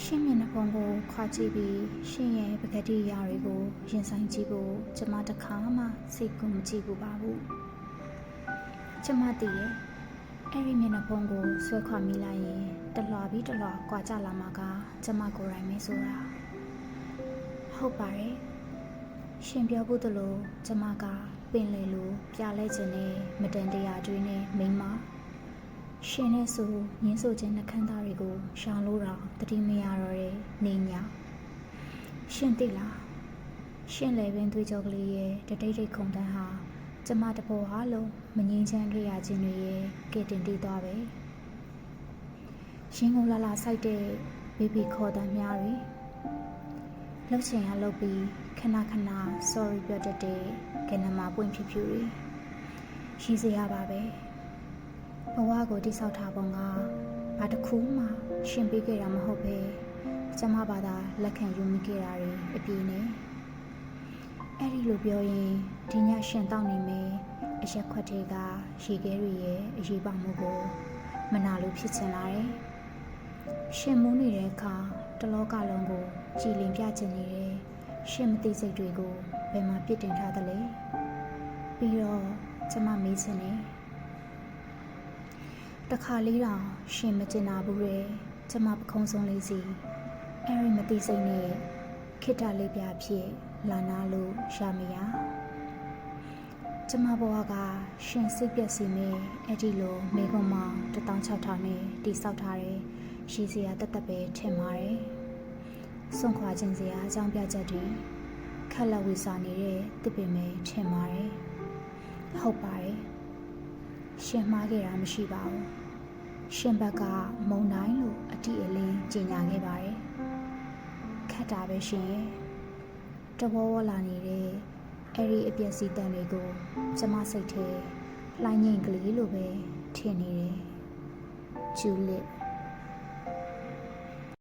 ရှင်မျက်နှာပုံကိုခွာကြည့်ပြီးရှင်ရဲ့ပကတိရာတွေကိုရင်ဆိုင်ကြည့်ဖို့ကျမတစ်ခါမှစိတ်ကူမကြည့်ဘူးပါဘူးကျမတည်ရဲ့အဲ့ဒီမျက်နှာပုံကိုဆွဲခွာမိလိုက်ရင်တလွာပြီးတလွာကွာကြလာမှာကကျမကိုယ်တိုင်ပဲဆိုတာဟုတ်ပါတယ်ရှင်ပြောဖို့တလို့ကျမကပင်လေလိုပြလဲခြင်းနဲ့မတန်တရားတွေးနဲ့မိန်းမရှင်နဲ့ဆိုညင်းဆိုခြင်းနှခမ်းသားတွေကိုရှောင်လို့တော့တတိမရတော့တဲ့နေညာရှင်သိလားရှင်လည်းပင်သွေးကြောကလေးရဲ့တတိတ်တိတ်ခုန်တန်းဟာကျမတဘောဟာလုံးမငြင်းချမ်းခဲ့ရခြင်းတွေရဲ့ကဲတင်တည်သွားပဲရှင်ကိုလာလာဆိုင်တဲ့ဘေဘီခေါ်တန်းများတွေလှုပ်ချင်ရလှုပ်ပြီးခဏခဏ sorry ပြောတတ်တဲ့ကနမပွင့်ဖြူဖြူတွေရှိစေရပါပဲဘဝကိုတိဆောက်ထားပုံကဘာတစ်ခုမှရှင်ပေးခဲ့တာမဟုတ်ပဲကျမဘာသာလက်ခံယူမိခဲ့တာတွေအပြည့်နဲ့အဲ့ဒီလိုပြောရင်ဒီညရှင်တောက်နေမယ်အရက်ခွက်တွေကရေခဲတွေရဲ့အရေးပါမှုကိုမနာလို့ဖြစ်ချင်လာတယ်ရှင်မူးနေတဲ့အခါတလောကလုံးကိုကြည်လင်ပြချင်နေတဲ့ရှင်မသိစိတ်တွေကိုဘယ်မှာပြစ်တင်ထားသလဲပြီးတော့ကျမမေးချင်တယ်တခါလေးတော့ရှင်မကျင်နာဘူးလေကျမပခုံးဆုံးလေးစီအဲ့ဒီမသိစိတ်နဲ့ခိတ္တလေးပြဖြစ်လာနာလို့ရမရကျမဘဝကရှင်စိတ်ပြက်စီမယ်အဲ့ဒီလိုမိကုံမောင်16000နဲ့တိဆောက်ထားတဲ့ရှိစရာတသက်ပဲထင်ပါတယ်စွန့်ခွာခြင်းစရာအကြောင်းပြချက်တွေခက်လက်ဝေစာနေတဲ့တစ်ပင်ပဲထင်ပါတယ်ဟုတ်ပါတယ်ရှင်မှားခဲ့တာမရှိပါဘူးရှင်ဘက်ကမုံတိုင်းလို့အတိအလင်းကြေညာခဲ့ပါတယ်ခက်တာပဲရှင်ရဲ့တဘောဝလာနေတဲ့အဲ့ဒီအပျက်စီးတန်တွေကိုကျမစိတ်ထဲလှိုင်းငိမ့်ကလေးလိုပဲထင်နေတယ်ဂျူလစ်